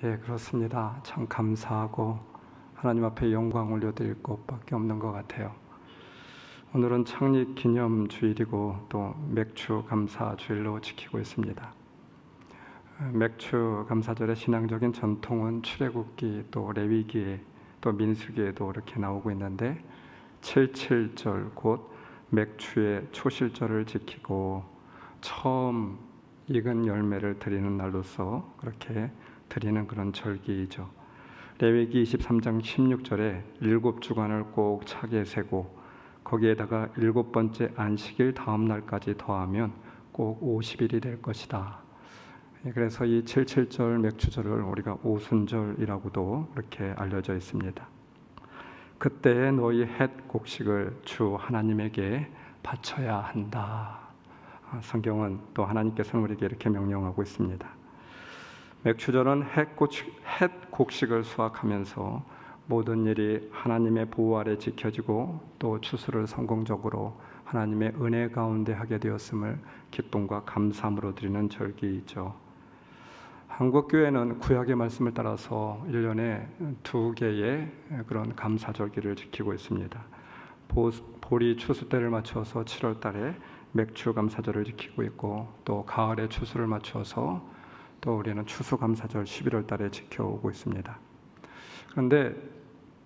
예, 그렇습니다. 참 감사하고 하나님 앞에 영광 올려드릴 것밖에 없는 것 같아요. 오늘은 창립 기념 주일이고 또 맥주 감사 주일로 지키고 있습니다. 맥주 감사절의 신앙적인 전통은 출애굽기 또 레위기에 또 민수기에도 이렇게 나오고 있는데 77절 곧 맥주의 초실절을 지키고 처음 익은 열매를 드리는 날로서 그렇게 드리는 그런 절기이죠. 레위기 23장 16절에 7주간을 꼭 차게 세고 거기에다가 7번째 안식일 다음 날까지 더하면 꼭 50일이 될 것이다. 그래서 이 77절 맥주절을 우리가 오순절이라고도 이렇게 알려져 있습니다. 그때에 너희 헷 곡식을 주 하나님에게 바쳐야 한다. 성경은 또 하나님께서는 우리에게 이렇게 명령하고 있습니다. 맥주절은 헷 곡식을 수확하면서 모든 일이 하나님의 보호 아래 지켜지고 또 추수를 성공적으로 하나님의 은혜 가운데 하게 되었음을 기쁨과 감사함으로 드리는 절기이죠. 한국교회는 구약의 말씀을 따라서 1년에 2개의 그런 감사절기를 지키고 있습니다. 보리 추수 때를 맞춰서 7월 달에 맥주 감사절을 지키고 있고 또 가을에 추수를 맞춰서 또 우리는 추수감사절 11월 달에 지켜오고 있습니다. 그런데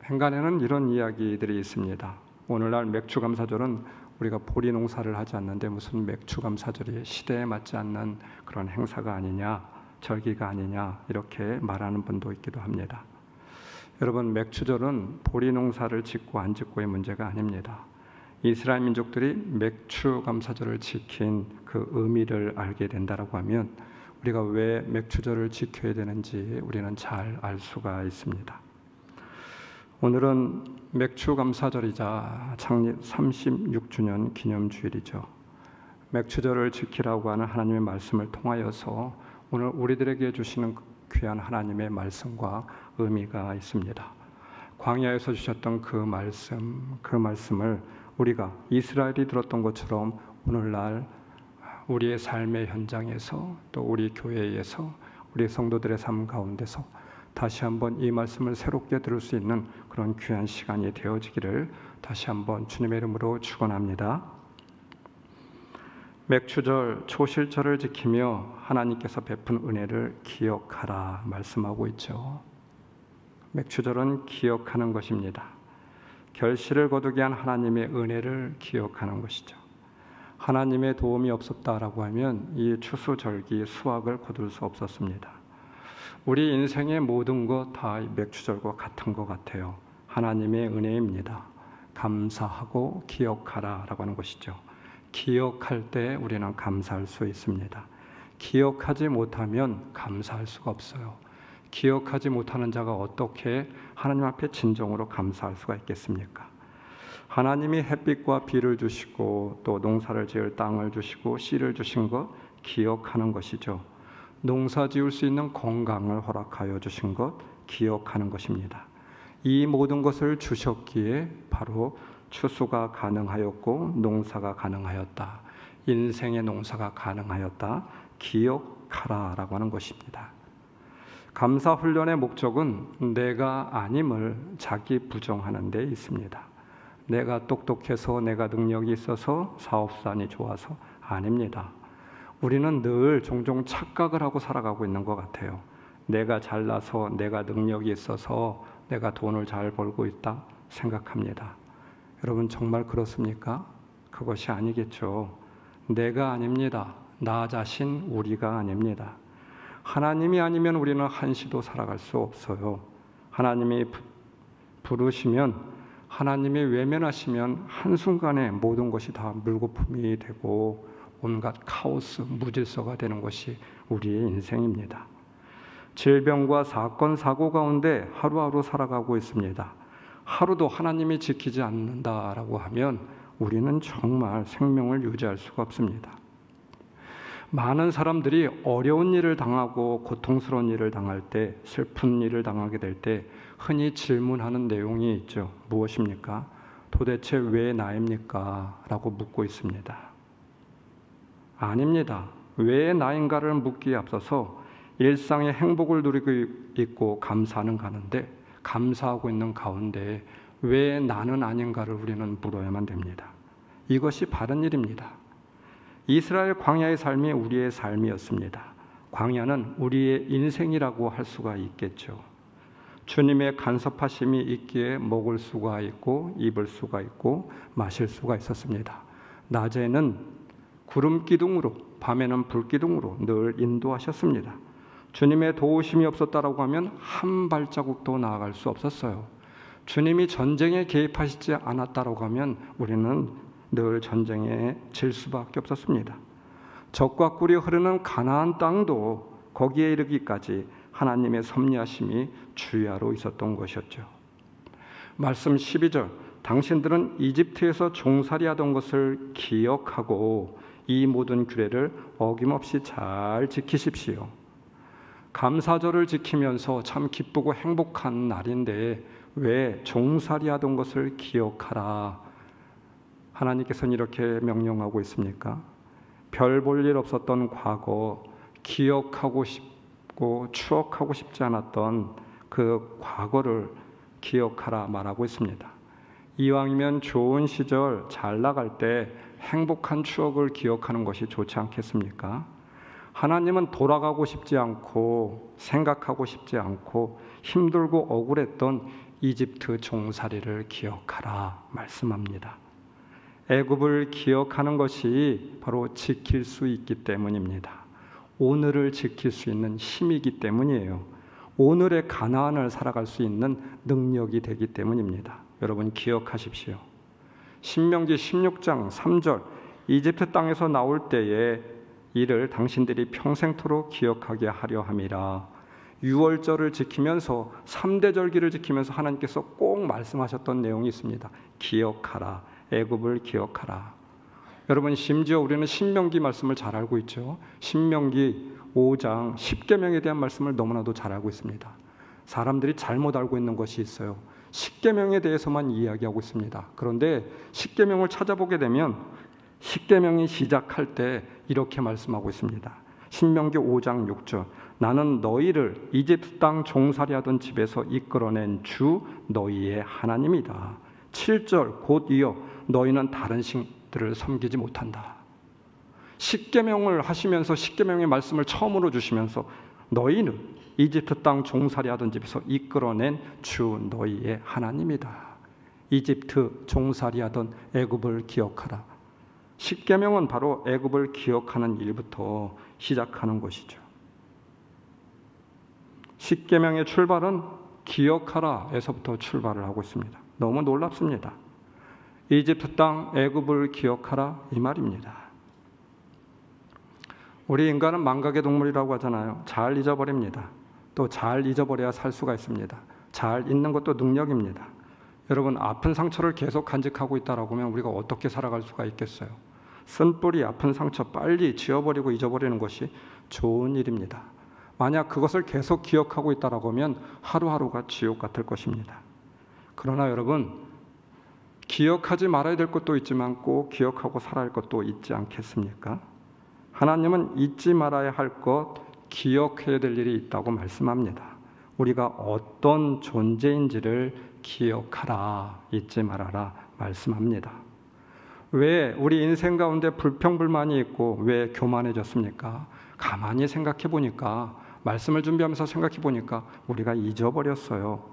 행간에는 이런 이야기들이 있습니다. 오늘날 맥주감사절은 우리가 보리 농사를 하지 않는데 무슨 맥주감사절이 시대에 맞지 않는 그런 행사가 아니냐, 절기가 아니냐 이렇게 말하는 분도 있기도 합니다. 여러분, 맥주절은 보리 농사를 짓고 안 짓고의 문제가 아닙니다. 이스라엘 민족들이 맥주감사절을 지킨 그 의미를 알게 된다라고 하면 우리가 왜 맥주절을 지켜야 되는지 우리는 잘 알 수가 있습니다. 오늘은 맥주감사절이자 창립 36주년 기념주일이죠. 맥주절을 지키라고 하는 하나님의 말씀을 통하여서 오늘 우리들에게 주시는 귀한 하나님의 말씀과 의미가 있습니다. 광야에서 주셨던 그 말씀을 우리가 이스라엘이 들었던 것처럼 오늘날 우리의 삶의 현장에서 또 우리 교회에서 우리 성도들의 삶 가운데서 다시 한번 이 말씀을 새롭게 들을 수 있는 그런 귀한 시간이 되어지기를 다시 한번 주님의 이름으로 축원합니다. 맥주절 초실절을 지키며 하나님께서 베푼 은혜를 기억하라 말씀하고 있죠. 맥주절은 기억하는 것입니다. 결실을 거두게 한 하나님의 은혜를 기억하는 것이죠. 하나님의 도움이 없었다라고 하면 이 추수절기 수확을 거둘 수 없었습니다. 우리 인생의 모든 것 다 맥주절과 같은 것 같아요. 하나님의 은혜입니다. 감사하고 기억하라 라고 하는 것이죠. 기억할 때 우리는 감사할 수 있습니다. 기억하지 못하면 감사할 수가 없어요. 기억하지 못하는 자가 어떻게 하나님 앞에 진정으로 감사할 수가 있겠습니까? 하나님이 햇빛과 비를 주시고 또 농사를 지을 땅을 주시고 씨를 주신 것 기억하는 것이죠. 농사 지을 수 있는 건강을 허락하여 주신 것 기억하는 것입니다. 이 모든 것을 주셨기에 바로 추수가 가능하였고 농사가 가능하였다. 인생의 농사가 가능하였다. 기억하라라고 하는 것입니다. 감사 훈련의 목적은 내가 아님을 자기 부정하는 데 있습니다. 내가 똑똑해서 내가 능력이 있어서 사업산이 좋아서 아닙니다. 우리는 늘 종종 착각을 하고 살아가고 있는 것 같아요. 내가 잘나서 내가 능력이 있어서 내가 돈을 잘 벌고 있다 생각합니다. 여러분 정말 그렇습니까? 그것이 아니겠죠. 내가 아닙니다. 나 자신 우리가 아닙니다. 하나님이 아니면 우리는 한시도 살아갈 수 없어요. 하나님이 부르시면 하나님이 외면하시면 한순간에 모든 것이 다 물거품이 되고 온갖 카오스, 무질서가 되는 것이 우리의 인생입니다. 질병과 사건, 사고 가운데 하루하루 살아가고 있습니다. 하루도 하나님이 지키지 않는다라고 하면 우리는 정말 생명을 유지할 수가 없습니다. 많은 사람들이 어려운 일을 당하고 고통스러운 일을 당할 때, 슬픈 일을 당하게 될 때 흔히 질문하는 내용이 있죠. 무엇입니까? 도대체 왜 나입니까? 라고 묻고 있습니다. 아닙니다. 왜 나인가를 묻기에 앞서서 일상의 행복을 누리고 있고 감사는 가는데 감사하고 있는 가운데 왜 나는 아닌가를 우리는 물어야만 됩니다. 이것이 바른 일입니다. 이스라엘 광야의 삶이 우리의 삶이었습니다. 광야는 우리의 인생이라고 할 수가 있겠죠. 주님의 간섭하심이 있기에 먹을 수가 있고 입을 수가 있고 마실 수가 있었습니다. 낮에는 구름 기둥으로 밤에는 불 기둥으로 늘 인도하셨습니다. 주님의 도우심이 없었다라고 하면 한 발자국도 나아갈 수 없었어요. 주님이 전쟁에 개입하시지 않았다라고 하면 우리는 늘 전쟁에 질 수밖에 없었습니다. 적과 꿀이 흐르는 가나안 땅도 거기에 이르기까지 하나님의 섭리하심이 주야로 있었던 것이었죠. 말씀 12절, 당신들은 이집트에서 종살이하던 것을 기억하고 이 모든 규례를 어김없이 잘 지키십시오. 감사절을 지키면서 참 기쁘고 행복한 날인데 왜 종살이하던 것을 기억하라. 하나님께서는 이렇게 명령하고 있습니까? 별 볼 일 없었던 과거, 기억하고 싶고 추억하고 싶지 않았던 그 과거를 기억하라 말하고 있습니다. 이왕이면 좋은 시절 잘 나갈 때 행복한 추억을 기억하는 것이 좋지 않겠습니까? 하나님은 돌아가고 싶지 않고 생각하고 싶지 않고 힘들고 억울했던 이집트 종살이를 기억하라 말씀합니다. 애굽을 기억하는 것이 바로 지킬 수 있기 때문입니다. 오늘을 지킬 수 있는 힘이기 때문이에요. 오늘의 가나안을 살아갈 수 있는 능력이 되기 때문입니다. 여러분 기억하십시오. 신명기 16장 3절, 이집트 땅에서 나올 때에 이를 당신들이 평생토록 기억하게 하려 함이라. 유월절을 지키면서 3대 절기를 지키면서 하나님께서 꼭 말씀하셨던 내용이 있습니다. 기억하라. 애굽을 기억하라. 여러분 심지어 우리는 신명기 말씀을 잘 알고 있죠. 신명기 5장 10계명에 대한 말씀을 너무나도 잘 알고 있습니다. 사람들이 잘못 알고 있는 것이 있어요. 10계명에 대해서만 이야기하고 있습니다. 그런데 10계명을 찾아보게 되면 10계명이 시작할 때 이렇게 말씀하고 있습니다. 신명기 5장 6절, 나는 너희를 이집트 땅 종살이하던 집에서 이끌어낸 주 너희의 하나님이다. 7절 곧 이어 너희는 다른 신들을 섬기지 못한다. 10계명을 하시면서 10계명의 말씀을 처음으로 주시면서 너희는 이집트 땅 종살이하던 집에서 이끌어낸 주 너희의 하나님이다. 이집트 종살이하던 애굽을 기억하라. 10계명은 바로 애굽을 기억하는 일부터 시작하는 것이죠. 10계명의 출발은 기억하라에서부터 출발을 하고 있습니다. 너무 놀랍습니다. 이집트 땅 애굽을 기억하라 이 말입니다. 우리 인간은 망각의 동물이라고 하잖아요. 잘 잊어버립니다. 또 잘 잊어버려야 살 수가 있습니다. 잘 잊는 것도 능력입니다. 여러분 아픈 상처를 계속 간직하고 있다라고 하면 우리가 어떻게 살아갈 수가 있겠어요? 쓴뿌리 아픈 상처 빨리 지워버리고 잊어버리는 것이 좋은 일입니다. 만약 그것을 계속 기억하고 있다라고 하면 하루하루가 지옥 같을 것입니다. 그러나 여러분 기억하지 말아야 될 것도 있지만 꼭 기억하고 살아야 할 것도 있지 않겠습니까? 하나님은 잊지 말아야 할 것, 기억해야 될 일이 있다고 말씀합니다. 우리가 어떤 존재인지를 기억하라, 잊지 말아라 말씀합니다. 왜 우리 인생 가운데 불평불만이 있고 왜 교만해졌습니까? 가만히 생각해 보니까, 말씀을 준비하면서 생각해 보니까 우리가 잊어버렸어요.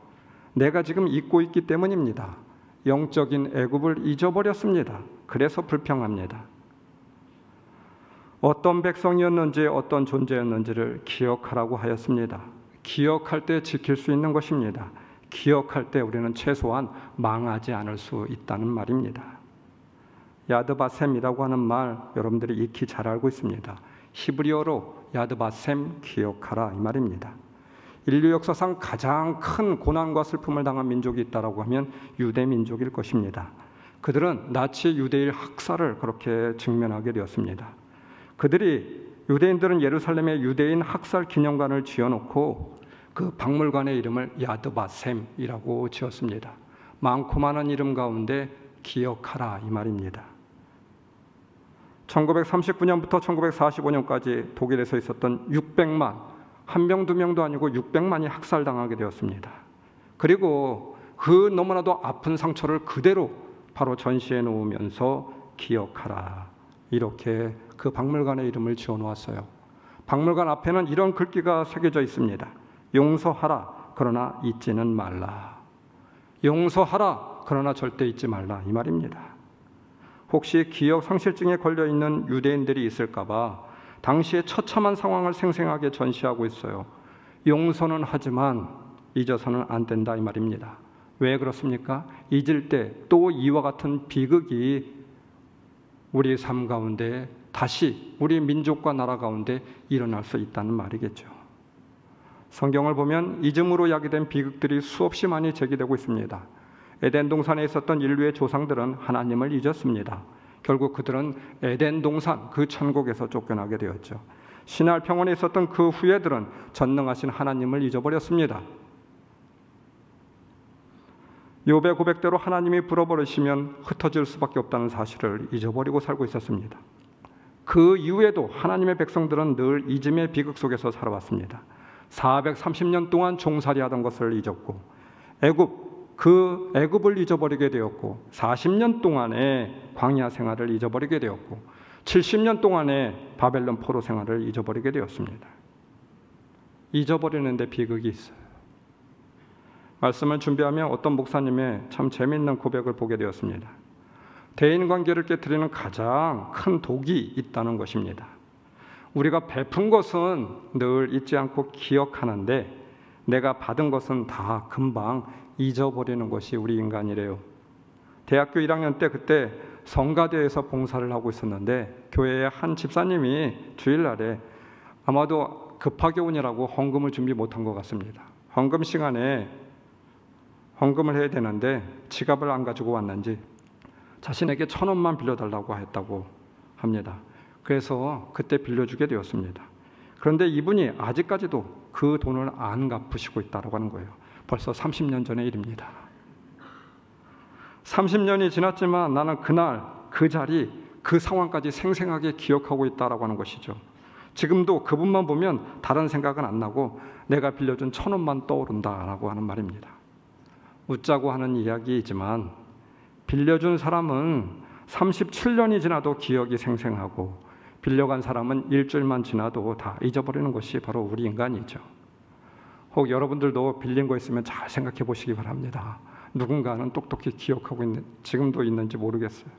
내가 지금 잊고 있기 때문입니다. 영적인 애굽을 잊어버렸습니다. 그래서 불평합니다. 어떤 백성이었는지 어떤 존재였는지를 기억하라고 하였습니다. 기억할 때 지킬 수 있는 것입니다. 기억할 때 우리는 최소한 망하지 않을 수 있다는 말입니다. 야드바셈이라고 하는 말 여러분들이 익히 잘 알고 있습니다. 히브리어로 야드바셈 기억하라 이 말입니다. 인류 역사상 가장 큰 고난과 슬픔을 당한 민족이 있다라고 하면 유대 민족일 것입니다. 그들은 나치 유대인 학살을 그렇게 직면하게 되었습니다. 유대인들은 예루살렘에 유대인 학살 기념관을 지어놓고 그 박물관의 이름을 야드바셈이라고 지었습니다. 많고 많은 이름 가운데 기억하라 이 말입니다. 1939년부터 1945년까지 독일에서 있었던 600만 한 명, 두 명도 아니고 600만이 학살당하게 되었습니다. 그리고 그 너무나도 아픈 상처를 그대로 바로 전시해 놓으면서 기억하라, 이렇게 그 박물관의 이름을 지어 놓았어요. 박물관 앞에는 이런 글귀가 새겨져 있습니다. 용서하라, 그러나 잊지는 말라. 용서하라, 그러나 절대 잊지 말라, 이 말입니다. 혹시 기억 상실증에 걸려 있는 유대인들이 있을까 봐 당시의 처참한 상황을 생생하게 전시하고 있어요. 용서는 하지만 잊어서는 안 된다, 이 말입니다. 왜 그렇습니까? 잊을 때 또 이와 같은 비극이 우리 삶 가운데 다시 우리 민족과 나라 가운데 일어날 수 있다는 말이겠죠. 성경을 보면 잊음으로 야기된 비극들이 수없이 많이 제기되고 있습니다. 에덴 동산에 있었던 인류의 조상들은 하나님을 잊었습니다. 결국 그들은 에덴 동산, 그 천국에서 쫓겨나게 되었죠. 신할 평원에 있었던 그 후예들은 전능하신 하나님을 잊어버렸습니다. 욥의 고백대로 하나님이 불어버리시면 흩어질 수밖에 없다는 사실을 잊어버리고 살고 있었습니다. 그 이후에도 하나님의 백성들은 늘 잊음의 비극 속에서 살아왔습니다. 430년 동안 종살이하던 것을 잊었고, 애굽을 잊어버리게 되었고, 40년 동안의 광야 생활을 잊어버리게 되었고, 70년 동안의 바벨론 포로 생활을 잊어버리게 되었습니다. 잊어버리는데 비극이 있어요. 말씀을 준비하며 어떤 목사님의 참 재미있는 고백을 보게 되었습니다. 대인관계를 깨트리는 가장 큰 독이 있다는 것입니다. 우리가 베푼 것은 늘 잊지 않고 기억하는데 내가 받은 것은 다 금방 잊어버리는 것이 우리 인간이래요. 대학교 1학년 때 그때 성가대에서 봉사를 하고 있었는데 교회의 한 집사님이 주일날에 아마도 급하게 오느라고 헌금을 준비 못한 것 같습니다. 헌금 시간에 헌금을 해야 되는데 지갑을 안 가지고 왔는지 자신에게 1,000원만 빌려달라고 했다고 합니다. 그래서 그때 빌려주게 되었습니다. 그런데 이분이 아직까지도 그 돈을 안 갚으시고 있다고 하는 거예요. 벌써 30년 전의 일입니다. 30년이 지났지만 나는 그날, 그 자리, 그 상황까지 생생하게 기억하고 있다고 하는 것이죠. 지금도 그분만 보면 다른 생각은 안 나고 내가 빌려준 1,000원만 떠오른다라고 하는 말입니다. 웃자고 하는 이야기이지만 빌려준 사람은 37년이 지나도 기억이 생생하고 빌려간 사람은 일주일만 지나도 다 잊어버리는 것이 바로 우리 인간이죠. 혹 여러분들도 빌린 거 있으면 잘 생각해 보시기 바랍니다. 누군가는 똑똑히 기억하고 지금도 있는지 모르겠어요.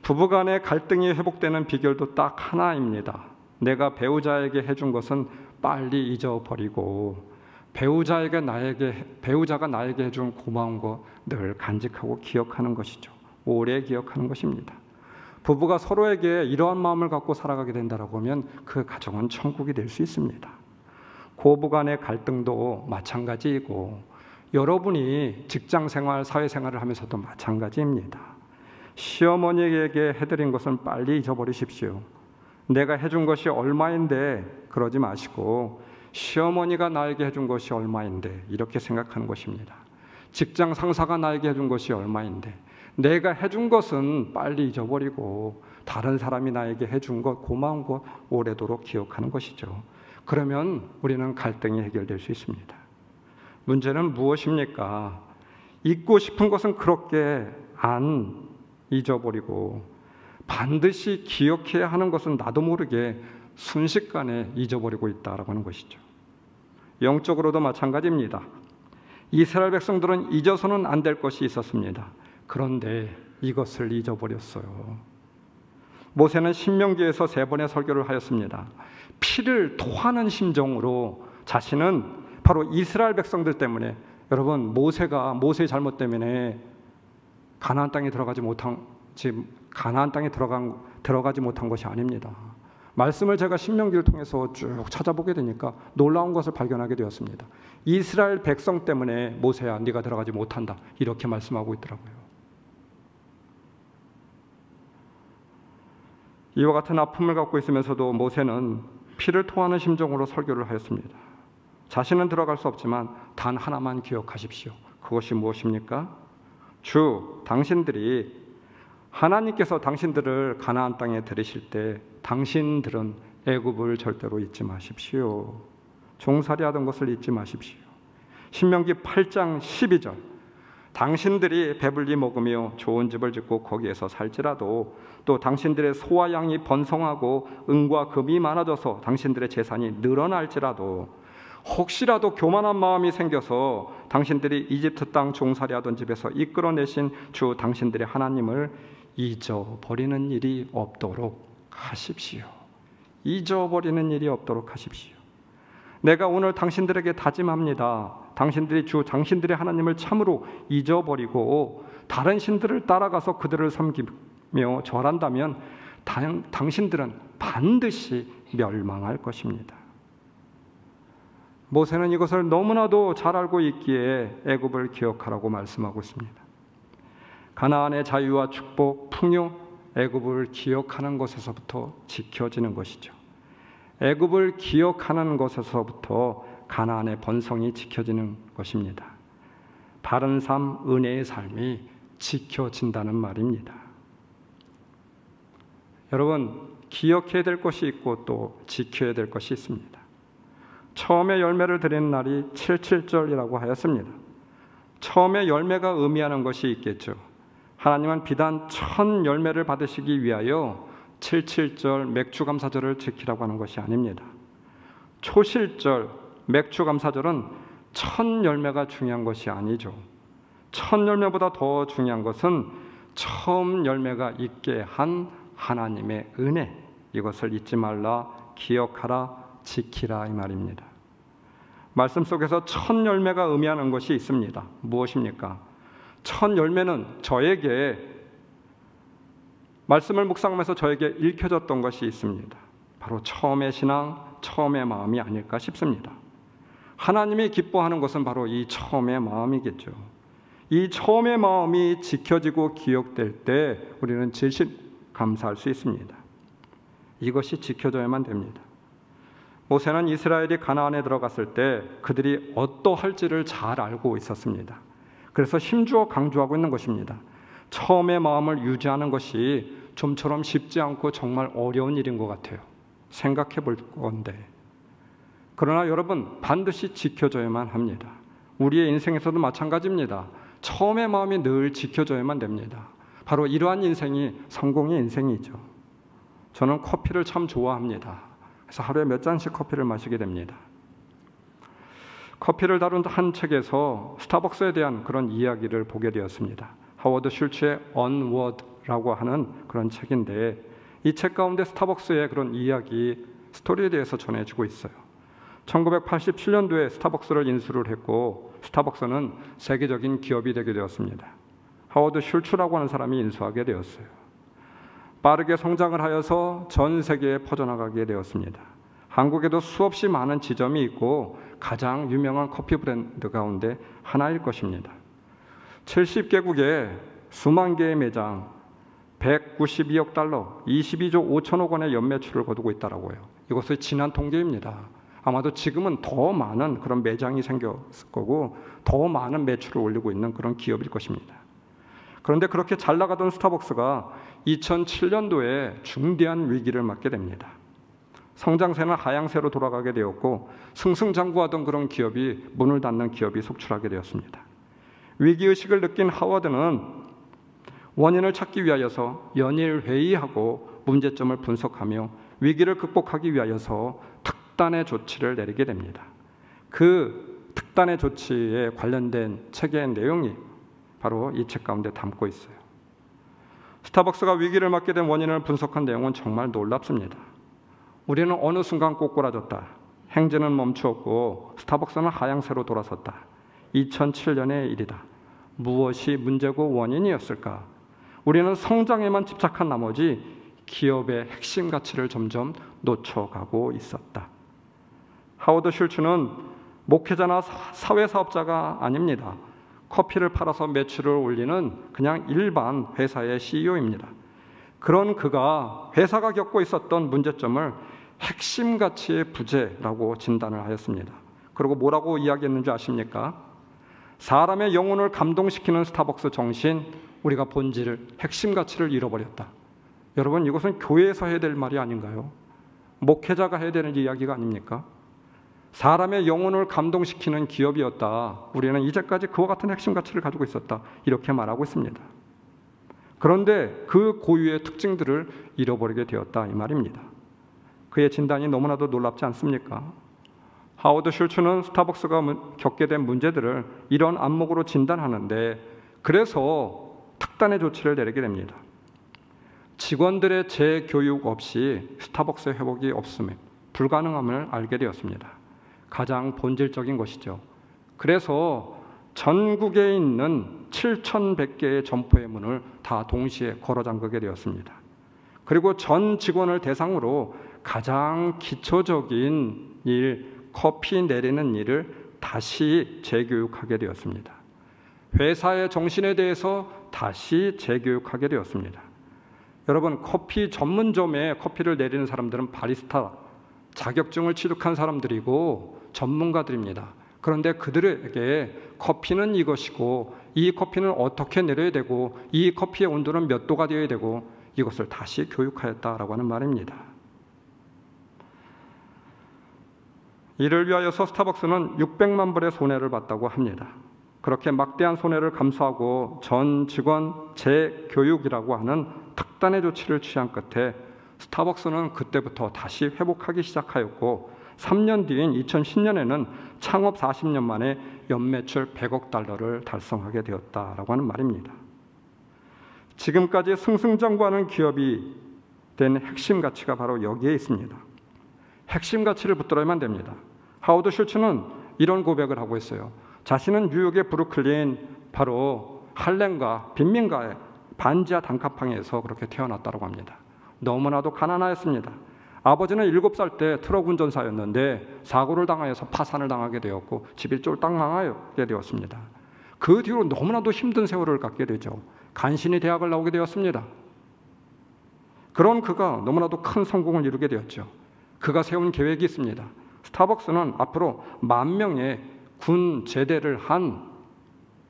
부부간의 갈등이 회복되는 비결도 딱 하나입니다. 내가 배우자에게 해준 것은 빨리 잊어버리고 배우자가 나에게 해준 고마운 거 늘 간직하고 기억하는 것이죠. 오래 기억하는 것입니다. 부부가 서로에게 이러한 마음을 갖고 살아가게 된다고 하면 그 가정은 천국이 될 수 있습니다. 고부 간의 갈등도 마찬가지이고 여러분이 직장생활, 사회생활을 하면서도 마찬가지입니다. 시어머니에게 해드린 것은 빨리 잊어버리십시오. 내가 해준 것이 얼마인데 그러지 마시고 시어머니가 나에게 해준 것이 얼마인데 이렇게 생각하는 것입니다. 직장 상사가 나에게 해준 것이 얼마인데 내가 해준 것은 빨리 잊어버리고 다른 사람이 나에게 해준 것, 고마운 것 오래도록 기억하는 것이죠. 그러면 우리는 갈등이 해결될 수 있습니다. 문제는 무엇입니까? 잊고 싶은 것은 그렇게 안 잊어버리고 반드시 기억해야 하는 것은 나도 모르게 순식간에 잊어버리고 있다라고 하는 것이죠. 영적으로도 마찬가지입니다. 이스라엘 백성들은 잊어서는 안 될 것이 있었습니다. 그런데 이것을 잊어버렸어요. 모세는 신명기에서 3번의 설교를 하였습니다. 피를 토하는 심정으로 자신은 바로 이스라엘 백성들 때문에, 여러분 모세의 잘못 때문에 가나안 땅에 들어가지 못한 것이 아닙니다. 말씀을 제가 신명기를 통해서 쭉 찾아보게 되니까 놀라운 것을 발견하게 되었습니다. 이스라엘 백성 때문에 모세야 네가 들어가지 못한다 이렇게 말씀하고 있더라고요. 이와 같은 아픔을 갖고 있으면서도 모세는 피를 토하는 심정으로 설교를 하였습니다. 자신은 들어갈 수 없지만 단 하나만 기억하십시오. 그것이 무엇입니까? 하나님께서 당신들을 가나안 땅에 들이실 때 당신들은 애굽을 절대로 잊지 마십시오. 종살이하던 것을 잊지 마십시오. 신명기 8장 12절 당신들이 배불리 먹으며 좋은 집을 짓고 거기에서 살지라도 또 당신들의 소와 양이 번성하고 은과 금이 많아져서 당신들의 재산이 늘어날지라도 혹시라도 교만한 마음이 생겨서 당신들이 이집트 땅 종살이하던 집에서 이끌어내신 주 당신들의 하나님을 잊어버리는 일이 없도록 하십시오. 잊어버리는 일이 없도록 하십시오. 내가 오늘 당신들에게 다짐합니다. 당신들이 주 당신들의 하나님을 참으로 잊어버리고 다른 신들을 따라가서 그들을 섬기며 절한다면 당신들은 반드시 멸망할 것입니다. 모세는 이것을 너무나도 잘 알고 있기에 애굽을 기억하라고 말씀하고 있습니다. 가나안의 자유와 축복, 풍요, 애굽을 기억하는 것에서부터 지켜지는 것이죠. 애굽을 기억하는 것에서부터 가나안의 번성이 지켜지는 것입니다. 바른 삶, 은혜의 삶이 지켜진다는 말입니다. 여러분, 기억해야 될 것이 있고 또 지켜야 될 것이 있습니다. 처음에 열매를 드리는 날이 77절이라고 하였습니다. 처음에 열매가 의미하는 것이 있겠죠. 하나님은 비단 첫 열매를 받으시기 위하여 77절 맥주감사절을 지키라고 하는 것이 아닙니다. 초실절 맥주감사절은 첫 열매가 중요한 것이 아니죠. 첫 열매보다 더 중요한 것은 처음 열매가 있게 한 하나님의 은혜, 이것을 잊지 말라, 기억하라, 지키라, 이 말입니다. 말씀 속에서 첫 열매가 의미하는 것이 있습니다. 무엇입니까? 첫 열매는 저에게 말씀을 묵상하면서 저에게 읽혀졌던 것이 있습니다. 바로 처음의 신앙, 처음의 마음이 아닐까 싶습니다. 하나님이 기뻐하는 것은 바로 이 처음의 마음이겠죠. 이 처음의 마음이 지켜지고 기억될 때 우리는 진실 감사할 수 있습니다. 이것이 지켜져야만 됩니다. 모세는 이스라엘이 가나안에 들어갔을 때 그들이 어떠할지를 잘 알고 있었습니다. 그래서 힘주어 강조하고 있는 것입니다. 처음의 마음을 유지하는 것이 좀처럼 쉽지 않고 정말 어려운 일인 것 같아요. 생각해 볼 건데. 그러나 여러분, 반드시 지켜져야만 합니다. 우리의 인생에서도 마찬가지입니다. 처음의 마음이 늘 지켜져야만 됩니다. 바로 이러한 인생이 성공의 인생이죠. 저는 커피를 참 좋아합니다. 그래서 하루에 몇 잔씩 커피를 마시게 됩니다. 커피를 다룬 한 책에서 스타벅스에 대한 그런 이야기를 보게 되었습니다. 하워드 슐츠의 Onward라고 하는 그런 책인데, 이 책 가운데 스타벅스의 그런 이야기, 스토리에 대해서 전해지고 있어요. 1987년도에 스타벅스를 인수를 했고 스타벅스는 세계적인 기업이 되게 되었습니다. 하워드 슐츠라고 하는 사람이 인수하게 되었어요. 빠르게 성장을 하여서 전 세계에 퍼져나가게 되었습니다. 한국에도 수없이 많은 지점이 있고 가장 유명한 커피 브랜드 가운데 하나일 것입니다. 70개국에 수만 개의 매장, 192억 달러, 22조 5천억 원의 연매출을 거두고 있다라고요. 이것은 지난 통계입니다. 아마도 지금은 더 많은 그런 매장이 생겼을 거고 더 많은 매출을 올리고 있는 그런 기업일 것입니다. 그런데 그렇게 잘 나가던 스타벅스가 2007년도에 중대한 위기를 맞게 됩니다. 성장세는 하향세로 돌아가게 되었고 승승장구하던 그런 기업이 문을 닫는 기업이 속출하게 되었습니다. 위기의식을 느낀 하워드는 원인을 찾기 위하여서 연일 회의하고 문제점을 분석하며 위기를 극복하기 위하여서 특단의 조치를 내리게 됩니다. 그 특단의 조치에 관련된 책의 내용이 바로 이 책 가운데 담고 있어요. 스타벅스가 위기를 맞게 된 원인을 분석한 내용은 정말 놀랍습니다. 우리는 어느 순간 꼬꾸라졌다. 행진은 멈추었고 스타벅스는 하향세로 돌아섰다. 2007년의 일이다. 무엇이 문제고 원인이었을까? 우리는 성장에만 집착한 나머지 기업의 핵심 가치를 점점 놓쳐가고 있었다. 하워드 슐츠는 목회자나 사회사업자가 아닙니다. 커피를 팔아서 매출을 올리는 그냥 일반 회사의 CEO입니다. 그런 그가 회사가 겪고 있었던 문제점을 핵심 가치의 부재라고 진단을 하였습니다. 그리고 뭐라고 이야기했는지 아십니까? 사람의 영혼을 감동시키는 스타벅스 정신, 우리가 본질을, 핵심 가치를 잃어버렸다. 여러분, 이것은 교회에서 해야 될 말이 아닌가요? 목회자가 해야 되는 이야기가 아닙니까? 사람의 영혼을 감동시키는 기업이었다. 우리는 이제까지 그와 같은 핵심 가치를 가지고 있었다. 이렇게 말하고 있습니다. 그런데 그 고유의 특징들을 잃어버리게 되었다 이 말입니다. 그의 진단이 너무나도 놀랍지 않습니까? 하워드 슐츠는 스타벅스가 겪게 된 문제들을 이런 안목으로 진단하는데, 그래서 특단의 조치를 내리게 됩니다. 직원들의 재교육 없이 스타벅스의 회복이 없음에 불가능함을 알게 되었습니다. 가장 본질적인 것이죠. 그래서 전국에 있는 7,100개의 점포의 문을 다 동시에 걸어 잠그게 되었습니다. 그리고 전 직원을 대상으로 가장 기초적인 일, 커피 내리는 일을 다시 재교육하게 되었습니다. 회사의 정신에 대해서 다시 재교육하게 되었습니다. 여러분, 커피 전문점에 커피를 내리는 사람들은 바리스타 자격증을 취득한 사람들이고 전문가들입니다. 그런데 그들에게 커피는 이것이고, 이 커피는 어떻게 내려야 되고, 이 커피의 온도는 몇 도가 되어야 되고, 이것을 다시 교육하였다라고 하는 말입니다. 이를 위하여서 스타벅스는 600만 불의 손해를 봤다고 합니다. 그렇게 막대한 손해를 감수하고 전 직원 재교육이라고 하는 특단의 조치를 취한 끝에 스타벅스는 그때부터 다시 회복하기 시작하였고, 3년 뒤인 2010년에는 창업 40년 만에 연매출 100억 달러를 달성하게 되었다라고 하는 말입니다. 지금까지 승승장구하는 기업이 된 핵심 가치가 바로 여기에 있습니다. 핵심 가치를 붙들어야만 됩니다. 하워드 슐츠는 이런 고백을 하고 있어요. 자신은 뉴욕의 브루클린, 바로 할렘과 빈민가의 반지하 단칸방에서 그렇게 태어났다고 합니다. 너무나도 가난하였습니다. 아버지는 7살 때 트럭 운전사였는데 사고를 당하여서 파산을 당하게 되었고 집이 쫄딱 망하게 되었습니다. 그 뒤로 너무나도 힘든 세월을 갖게 되죠. 간신히 대학을 나오게 되었습니다. 그런 그가 너무나도 큰 성공을 이루게 되었죠. 그가 세운 계획이 있습니다. 스타벅스는 앞으로 10,000명의 군 제대를 한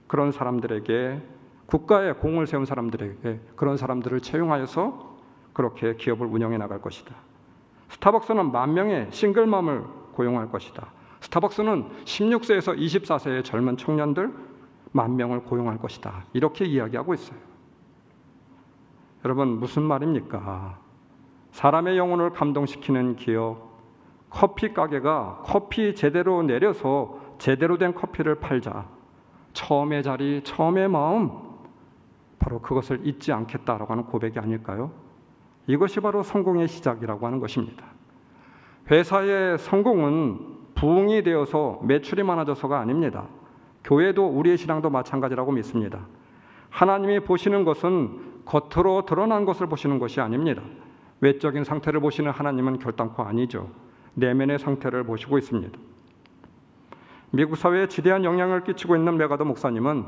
그런 사람들에게, 국가에 공을 세운 사람들에게, 그런 사람들을 채용하여서 그렇게 기업을 운영해 나갈 것이다. 스타벅스는 10,000명의 싱글맘을 고용할 것이다. 스타벅스는 16세에서 24세의 젊은 청년들 10,000명을 고용할 것이다. 이렇게 이야기하고 있어요. 여러분, 무슨 말입니까? 사람의 영혼을 감동시키는 기업, 커피 가게가 커피 제대로 내려서 제대로 된 커피를 팔자. 처음의 자리, 처음의 마음, 바로 그것을 잊지 않겠다라고 하는 고백이 아닐까요? 이것이 바로 성공의 시작이라고 하는 것입니다. 회사의 성공은 부흥이 되어서 매출이 많아져서가 아닙니다. 교회도, 우리의 신앙도 마찬가지라고 믿습니다. 하나님이 보시는 것은 겉으로 드러난 것을 보시는 것이 아닙니다. 외적인 상태를 보시는 하나님은 결단코 아니죠. 내면의 상태를 보시고 있습니다. 미국 사회에 지대한 영향을 끼치고 있는 메가더 목사님은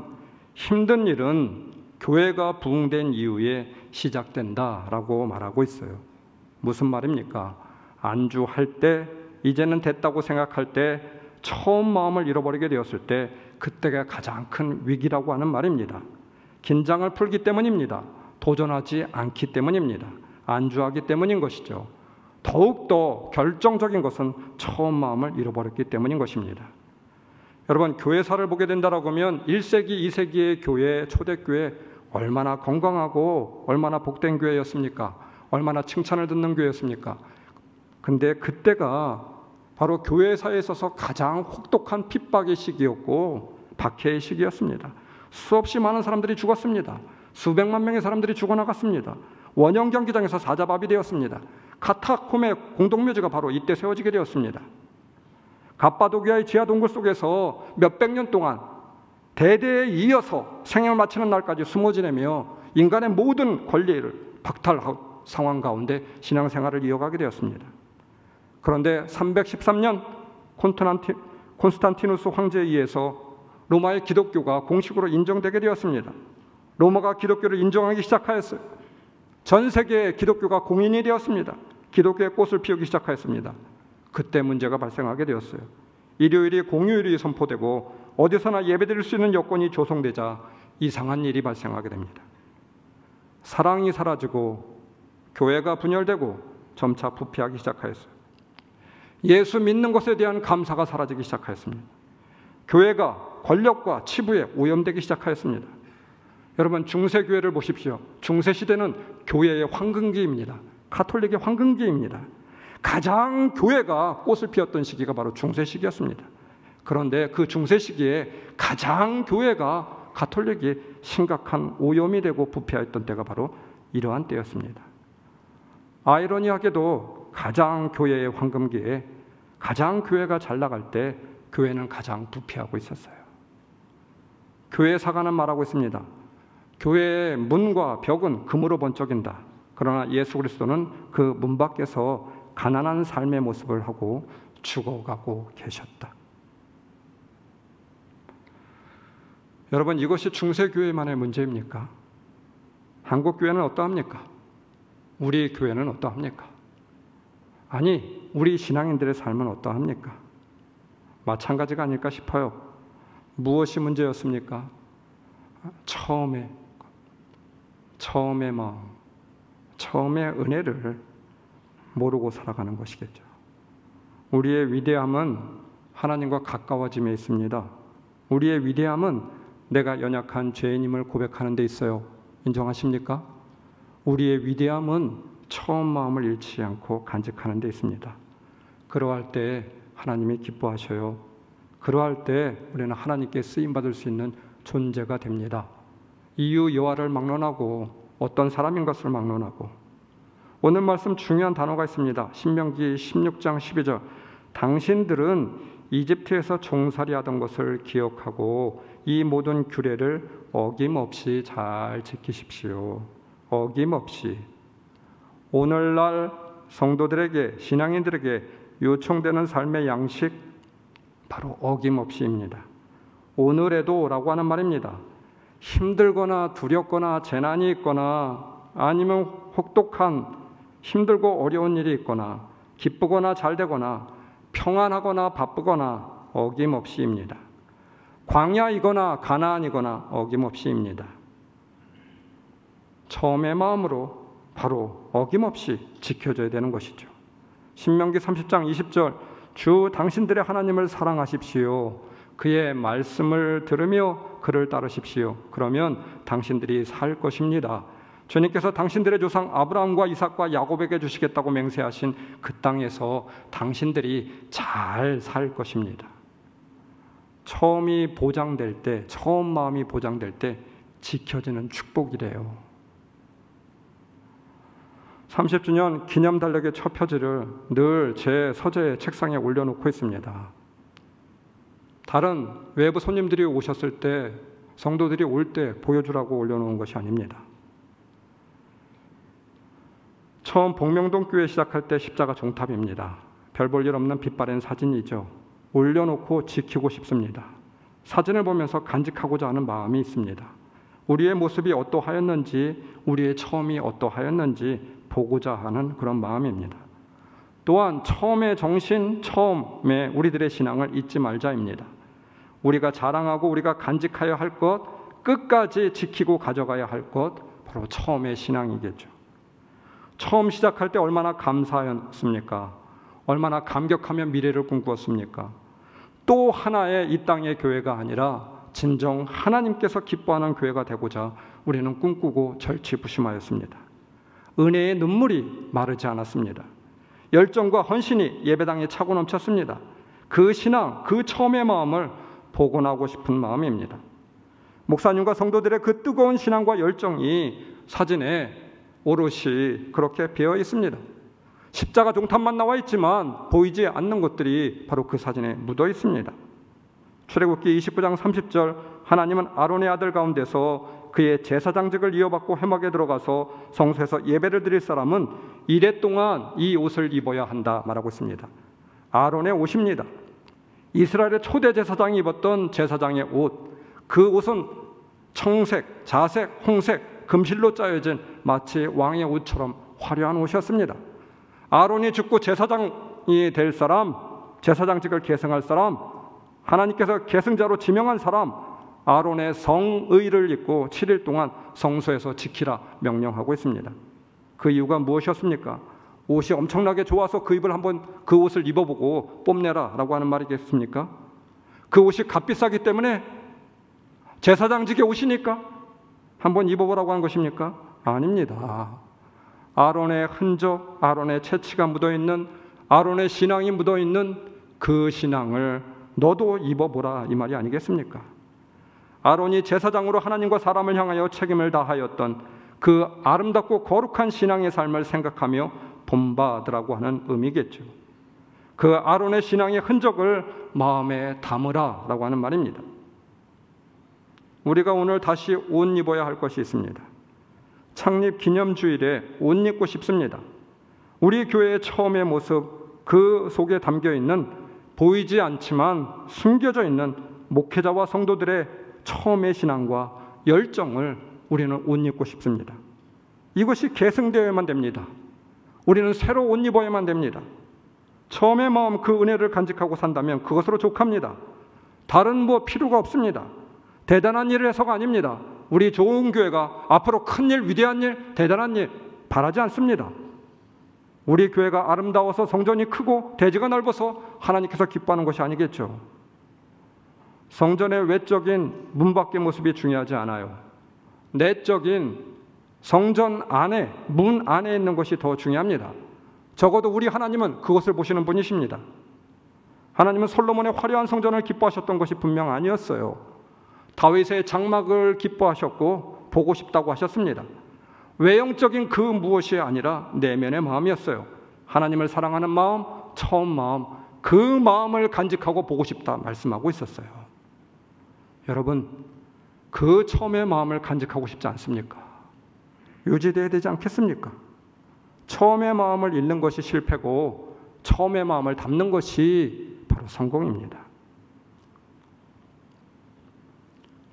힘든 일은 교회가 부흥된 이후에 시작된다라고 말하고 있어요. 무슨 말입니까? 안주할 때, 이제는 됐다고 생각할 때, 처음 마음을 잃어버리게 되었을 때, 그때가 가장 큰 위기라고 하는 말입니다. 긴장을 풀기 때문입니다. 도전하지 않기 때문입니다. 안주하기 때문인 것이죠. 더욱더 결정적인 것은 처음 마음을 잃어버렸기 때문인 것입니다. 여러분, 교회사를 보게 된다라고 하면 1세기, 2세기의 교회, 초대교회 얼마나 건강하고 얼마나 복된 교회였습니까? 얼마나 칭찬을 듣는 교회였습니까? 근데 그때가 바로 교회사에 있어서 가장 혹독한 핍박의 시기였고 박해의 시기였습니다. 수없이 많은 사람들이 죽었습니다. 수백만 명의 사람들이 죽어나갔습니다. 원형 경기장에서 사자밥이 되었습니다. 카타콤의 공동묘지가 바로 이때 세워지게 되었습니다. 갑바도기아의 지하 동굴 속에서 몇백 년 동안 대대에 이어서 생을 마치는 날까지 숨어 지내며 인간의 모든 권리를 박탈한 상황 가운데 신앙생활을 이어가게 되었습니다. 그런데 313년 콘스탄티누스 황제에 의해서 로마의 기독교가 공식으로 인정되게 되었습니다. 로마가 기독교를 인정하기 시작하였어요. 전 세계에 기독교가 공인이 되었습니다. 기독교의 꽃을 피우기 시작하였습니다. 그때 문제가 발생하게 되었어요. 일요일이 공휴일이 선포되고 어디서나 예배드릴 수 있는 여건이 조성되자 이상한 일이 발생하게 됩니다. 사랑이 사라지고 교회가 분열되고 점차 부패하기 시작하였어요. 예수 믿는 것에 대한 감사가 사라지기 시작하였습니다. 교회가 권력과 치부에 오염되기 시작하였습니다. 여러분, 중세교회를 보십시오. 중세시대는 교회의 황금기입니다. 가톨릭의 황금기입니다. 가장 교회가 꽃을 피웠던 시기가 바로 중세시기였습니다. 그런데 그 중세시기에 가장 교회가 가톨릭이 심각한 오염이 되고 부패했던 때가 바로 이러한 때였습니다. 아이러니하게도 가장 교회의 황금기에 가장 교회가 잘 나갈 때 교회는 가장 부패하고 있었어요. 교회 사가는 말하고 있습니다. 교회의 문과 벽은 금으로 번쩍인다. 그러나 예수 그리스도는 그 문 밖에서 가난한 삶의 모습을 하고 죽어가고 계셨다. 여러분, 이것이 중세교회만의 문제입니까? 한국교회는 어떠합니까? 우리 교회는 어떠합니까? 아니, 우리 신앙인들의 삶은 어떠합니까? 마찬가지가 아닐까 싶어요. 무엇이 문제였습니까? 처음의 마음, 처음의 은혜를 모르고 살아가는 것이겠죠. 우리의 위대함은 하나님과 가까워짐에 있습니다. 우리의 위대함은 내가 연약한 죄인임을 고백하는 데 있어요. 인정하십니까? 우리의 위대함은 처음 마음을 잃지 않고 간직하는 데 있습니다. 그러할 때 하나님이 기뻐하셔요. 그러할 때 우리는 하나님께 쓰임받을 수 있는 존재가 됩니다. 이유 여호와를 막론하고 어떤 사람인 것을 막론하고. 오늘 말씀 중요한 단어가 있습니다. 신명기 16장 12절. 당신들은 이집트에서 종살이하던 것을 기억하고 이 모든 규례를 어김없이 잘 지키십시오. 어김없이. 오늘날 성도들에게, 신앙인들에게 요청되는 삶의 양식, 바로 어김없이입니다. 오늘에도 라고 하는 말입니다. 힘들거나 두렵거나 재난이 있거나 아니면 혹독한 힘들고 어려운 일이 있거나 기쁘거나 잘되거나 평안하거나 바쁘거나 어김없이입니다. 광야이거나 가나안이거나 어김없이입니다. 처음의 마음으로 바로 어김없이 지켜줘야 되는 것이죠. 신명기 30장 20절. 주 당신들의 하나님을 사랑하십시오. 그의 말씀을 들으며 그를 따르십시오. 그러면 당신들이 살 것입니다. 주님께서 당신들의 조상 아브라함과 이삭과 야곱에게 주시겠다고 맹세하신 그 땅에서 당신들이 잘 살 것입니다. 처음이 보장될 때, 처음 마음이 보장될 때 지켜지는 축복이래요. 30주년 기념 달력의 첫 표지를 늘 제 서재 책상에 올려놓고 있습니다. 다른 외부 손님들이 오셨을 때, 성도들이 올 때 보여주라고 올려놓은 것이 아닙니다. 처음 복명동 교회 시작할 때 십자가 종탑입니다. 별 볼 일 없는 빛바랜 사진이죠. 올려놓고 지키고 싶습니다. 사진을 보면서 간직하고자 하는 마음이 있습니다. 우리의 모습이 어떠하였는지, 우리의 처음이 어떠하였는지 보고자 하는 그런 마음입니다. 또한 처음의 정신, 처음에 우리들의 신앙을 잊지 말자입니다. 우리가 자랑하고 우리가 간직하여야 할 것, 끝까지 지키고 가져가야 할 것, 바로 처음의 신앙이겠죠. 처음 시작할 때 얼마나 감사했습니까? 얼마나 감격하며 미래를 꿈꾸었습니까? 또 하나의 이 땅의 교회가 아니라 진정 하나님께서 기뻐하는 교회가 되고자 우리는 꿈꾸고 절치부심하였습니다. 은혜의 눈물이 마르지 않았습니다. 열정과 헌신이 예배당에 차고 넘쳤습니다. 그 신앙, 그 처음의 마음을 복원하고 싶은 마음입니다. 목사님과 성도들의 그 뜨거운 신앙과 열정이 사진에 오롯이 그렇게 배어 있습니다. 십자가 종탑만 나와 있지만 보이지 않는 것들이 바로 그 사진에 묻어 있습니다. 출애굽기 29장 30절. 하나님은 아론의 아들 가운데서 그의 제사장직을 이어받고 회막에 들어가서 성소에서 예배를 드릴 사람은 이래 동안 이 옷을 입어야 한다 말하고 있습니다. 아론의 옷입니다. 이스라엘의 초대 제사장이 입었던 제사장의 옷, 그 옷은 청색, 자색, 홍색, 금실로 짜여진 마치 왕의 옷처럼 화려한 옷이었습니다. 아론이 죽고 제사장이 될 사람, 제사장직을 계승할 사람, 하나님께서 계승자로 지명한 사람, 아론의 성의를 입고 7일 동안 성소에서 지키라 명령하고 있습니다. 그 이유가 무엇이었습니까? 옷이 엄청나게 좋아서 그 그 옷을 입어보고 뽐내라라고 하는 말이겠습니까? 그 옷이 값비싸기 때문에 제사장직의 옷이니까 한번 입어보라고 하는 것입니까? 아닙니다. 아론의 흔적, 아론의 채취가 묻어있는, 아론의 신앙이 묻어있는 그 신앙을 너도 입어보라, 이 말이 아니겠습니까? 아론이 제사장으로 하나님과 사람을 향하여 책임을 다하였던 그 아름답고 거룩한 신앙의 삶을 생각하며 본받으라고 하는 의미겠죠. 그 아론의 신앙의 흔적을 마음에 담으라 라고 하는 말입니다. 우리가 오늘 다시 옷 입어야 할 것이 있습니다. 창립 기념주일에 옷 입고 싶습니다. 우리 교회의 처음의 모습, 그 속에 담겨있는 보이지 않지만 숨겨져 있는 목회자와 성도들의 처음의 신앙과 열정을 우리는 옷 입고 싶습니다. 이것이 계승되어야만 됩니다. 우리는 새로 옷 입어야만 됩니다. 처음의 마음, 그 은혜를 간직하고 산다면 그것으로 족합니다. 다른 뭐 필요가 없습니다. 대단한 일을 해서가 아닙니다. 우리 좋은 교회가 앞으로 큰 일, 위대한 일, 대단한 일 바라지 않습니다. 우리 교회가 아름다워서 성전이 크고 대지가 넓어서 하나님께서 기뻐하는 것이 아니겠죠. 성전의 외적인 문 밖의 모습이 중요하지 않아요. 내적인 성전 안에, 문 안에 있는 것이 더 중요합니다. 적어도 우리 하나님은 그것을 보시는 분이십니다. 하나님은 솔로몬의 화려한 성전을 기뻐하셨던 것이 분명 아니었어요. 다윗의 장막을 기뻐하셨고 보고 싶다고 하셨습니다. 외형적인 그 무엇이 아니라 내면의 마음이었어요. 하나님을 사랑하는 마음, 처음 마음, 그 마음을 간직하고 보고 싶다 말씀하고 있었어요. 여러분, 그 처음의 마음을 간직하고 싶지 않습니까? 유지되어야 되지 않겠습니까? 처음의 마음을 잃는 것이 실패고 처음의 마음을 담는 것이 바로 성공입니다.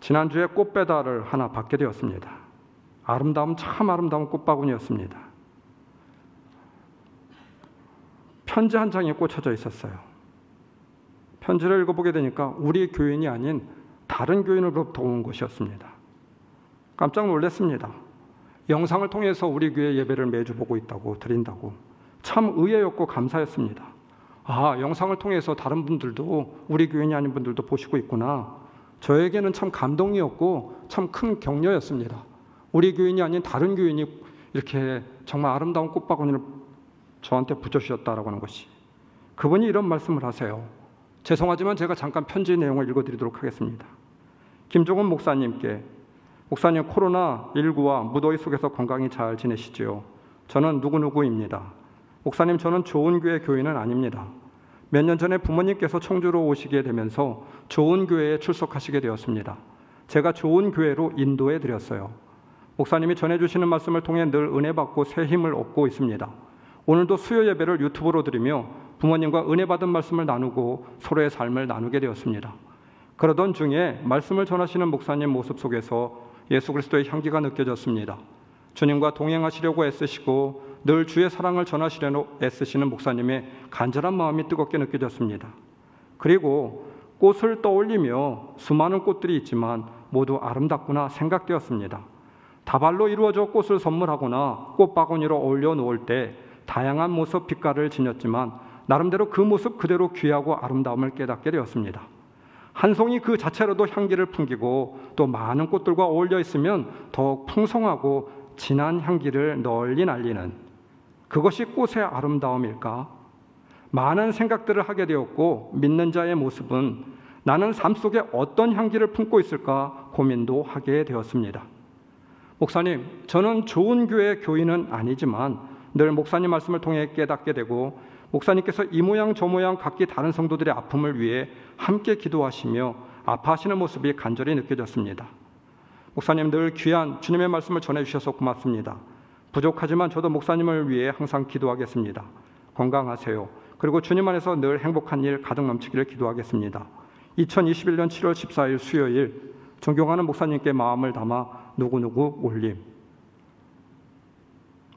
지난주에 꽃배달을 하나 받게 되었습니다. 참 아름다운 꽃바구니였습니다. 편지 한 장이 꽂혀져 있었어요. 편지를 읽어보게 되니까 우리 교인이 아닌 다른 교인으로부터 온 것이었습니다. 깜짝 놀랐습니다. 영상을 통해서 우리 교회 예배를 매주 보고 있다고, 드린다고. 참 의외였고 감사했습니다. 아, 영상을 통해서 다른 분들도, 우리 교인이 아닌 분들도 보시고 있구나. 저에게는 참 감동이었고 참 큰 격려였습니다. 우리 교인이 아닌 다른 교인이 이렇게 정말 아름다운 꽃바구니를 저한테 붙여주셨다라고 하는 것이. 그분이 이런 말씀을 하세요. 죄송하지만 제가 잠깐 편지 내용을 읽어드리도록 하겠습니다. 김종훈 목사님께, 목사님 코로나19와 무더위 속에서 건강히 잘 지내시지요? 저는 누구누구입니다. 목사님, 저는 좋은 교회 교인은 아닙니다. 몇 년 전에 부모님께서 청주로 오시게 되면서 좋은 교회에 출석하시게 되었습니다. 제가 좋은 교회로 인도해 드렸어요. 목사님이 전해주시는 말씀을 통해 늘 은혜 받고 새 힘을 얻고 있습니다. 오늘도 수요 예배를 유튜브로 드리며 부모님과 은혜 받은 말씀을 나누고 서로의 삶을 나누게 되었습니다. 그러던 중에 말씀을 전하시는 목사님 모습 속에서 예수 그리스도의 향기가 느껴졌습니다. 주님과 동행하시려고 애쓰시고 늘 주의 사랑을 전하시려고 애쓰시는 목사님의 간절한 마음이 뜨겁게 느껴졌습니다. 그리고 꽃을 떠올리며 수많은 꽃들이 있지만 모두 아름답구나 생각되었습니다. 다발로 이루어져 꽃을 선물하거나 꽃바구니로 올려놓을 때 다양한 모습 빛깔을 지녔지만 나름대로 그 모습 그대로 귀하고 아름다움을 깨닫게 되었습니다. 한 송이 그 자체로도 향기를 풍기고 또 많은 꽃들과 어울려 있으면 더욱 풍성하고 진한 향기를 널리 날리는, 그것이 꽃의 아름다움일까? 많은 생각들을 하게 되었고 믿는 자의 모습은 나는 삶 속에 어떤 향기를 품고 있을까 고민도 하게 되었습니다. 목사님, 저는 좋은 교회 교인은 아니지만 늘 목사님 말씀을 통해 깨닫게 되고 목사님께서 이 모양 저 모양 각기 다른 성도들의 아픔을 위해 함께 기도하시며 아파하시는 모습이 간절히 느껴졌습니다. 목사님, 늘 귀한 주님의 말씀을 전해주셔서 고맙습니다. 부족하지만 저도 목사님을 위해 항상 기도하겠습니다. 건강하세요. 그리고 주님 안에서 늘 행복한 일 가득 넘치기를 기도하겠습니다. 2021년 7월 14일 수요일, 존경하는 목사님께 마음을 담아 누구누구 올림.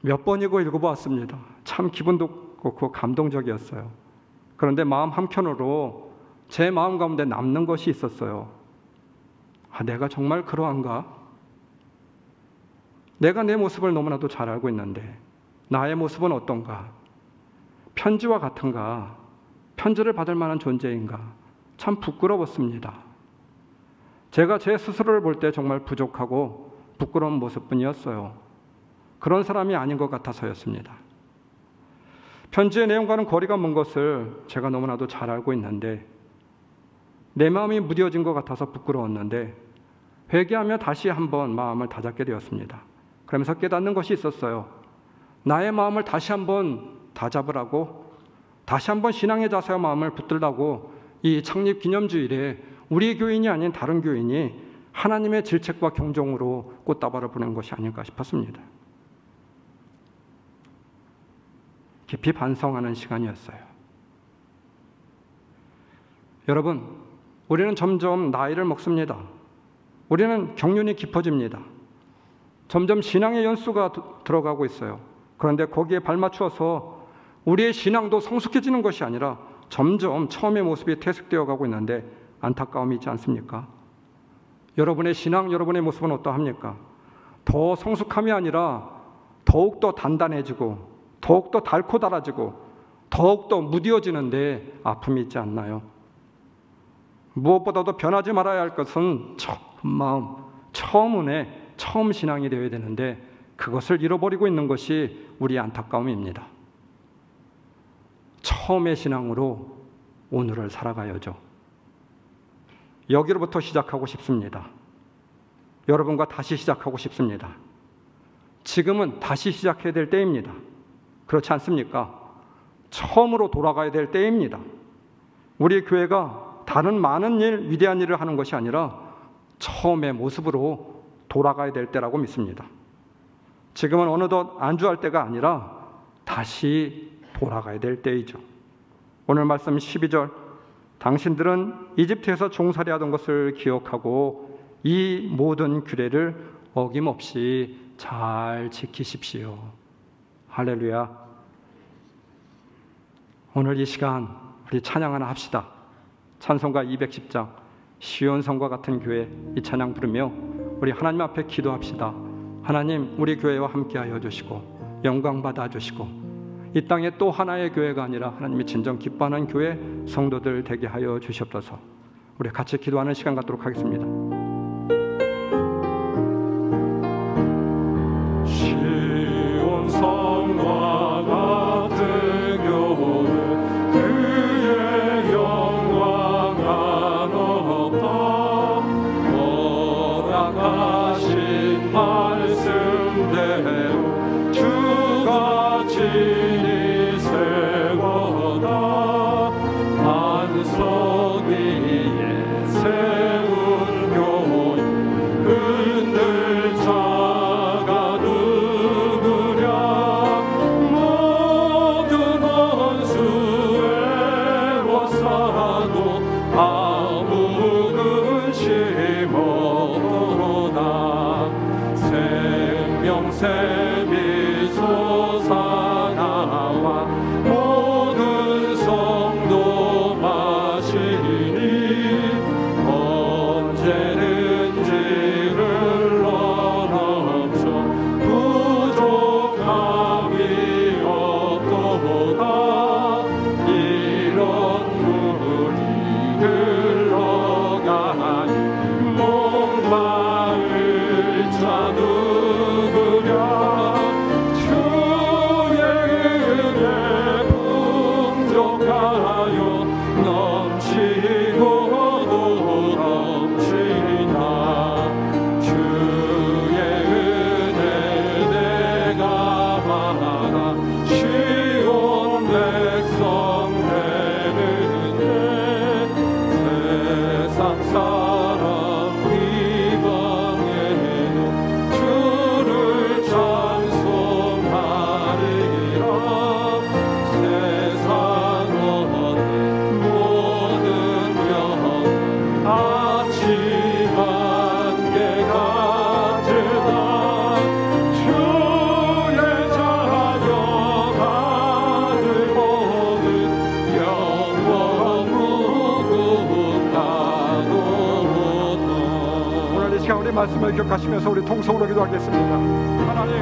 몇 번이고 읽어보았습니다. 참 기분도 좋고 감동적이었어요. 그런데 마음 한켠으로 제 마음 가운데 남는 것이 있었어요. 아, 내가 정말 그러한가? 내가 내 모습을 너무나도 잘 알고 있는데 나의 모습은 어떤가? 편지와 같은가? 편지를 받을 만한 존재인가? 참 부끄러웠습니다. 제가 제 스스로를 볼 때 정말 부족하고 부끄러운 모습뿐이었어요. 그런 사람이 아닌 것 같아서였습니다. 편지의 내용과는 거리가 먼 것을 제가 너무나도 잘 알고 있는데 내 마음이 무뎌진 것 같아서 부끄러웠는데 회개하며 다시 한번 마음을 다잡게 되었습니다. 그러면서 깨닫는 것이 있었어요. 나의 마음을 다시 한번 다잡으라고, 다시 한번 신앙의 자세와 마음을 붙들라고 이 창립 기념주일에 우리 교인이 아닌 다른 교인이 하나님의 질책과 경종으로 꽃다발을 보낸 것이 아닐까 싶었습니다. 깊이 반성하는 시간이었어요. 여러분, 우리는 점점 나이를 먹습니다. 우리는 경륜이 깊어집니다. 점점 신앙의 연수가 들어가고 있어요. 그런데 거기에 발맞추어서 우리의 신앙도 성숙해지는 것이 아니라 점점 처음의 모습이 퇴색되어 가고 있는데 안타까움이 있지 않습니까? 여러분의 신앙, 여러분의 모습은 어떠합니까? 더 성숙함이 아니라 더욱더 단단해지고 더욱더 달고 달아지고 더욱더 무뎌지는데 아픔이 있지 않나요? 무엇보다도 변하지 말아야 할 것은 처음 마음, 처음 은혜, 처음 신앙이 되어야 되는데 그것을 잃어버리고 있는 것이 우리의 안타까움입니다. 처음의 신앙으로 오늘을 살아가야죠. 여기로부터 시작하고 싶습니다. 여러분과 다시 시작하고 싶습니다. 지금은 다시 시작해야 될 때입니다. 그렇지 않습니까? 처음으로 돌아가야 될 때입니다. 우리 교회가 다른 많은 일, 위대한 일을 하는 것이 아니라 처음의 모습으로 돌아가야 될 때라고 믿습니다. 지금은 어느덧 안주할 때가 아니라 다시 돌아가야 될 때이죠. 오늘 말씀 12절, 당신들은 이집트에서 종살이하던 것을 기억하고 이 모든 규례를 어김없이 잘 지키십시오. 할렐루야. 오늘 이 시간 우리 찬양 하나 합시다. 찬송가 210장 시온성과 같은 교회, 이 찬양 부르며 우리 하나님 앞에 기도합시다. 하나님, 우리 교회와 함께하여 주시고 영광 받아 주시고 이 땅에 또 하나의 교회가 아니라 하나님이 진정 기뻐하는 교회 성도들 되게 하여 주시옵소서. 우리 같이 기도하는 시간 갖도록 하겠습니다. 시온성과 같은 교회, 그의 영광 한없다. 허락하신 말씀대로 주가 진히 세워다. 반석 위에 세운 교회, 흔들 자가 누구랴. 모든 원수의 워싸도 아무 근심 없도다. 생명샘이 솟아나와 모든 성도 마시니 언제든지 흘러넘쳐 부족함이 없도다. 이런 물이 흘러가니 목마를 자 누구랴. 주의 은혜 풍족하여 넘치고도 넘치나. 주의 은혜 내가 받아 시온 백성 되는데. 세상 사람 이방에도 주를 찬송하리라. 세상 어떤 모든 영혼 아침 안개 같으다. 주의 자녀 아들 복은 영원 무궁하도다. 오늘 이 시간 우리 말씀을 기억하시면서 우리 통성으로 기도하겠습니다. 하나님,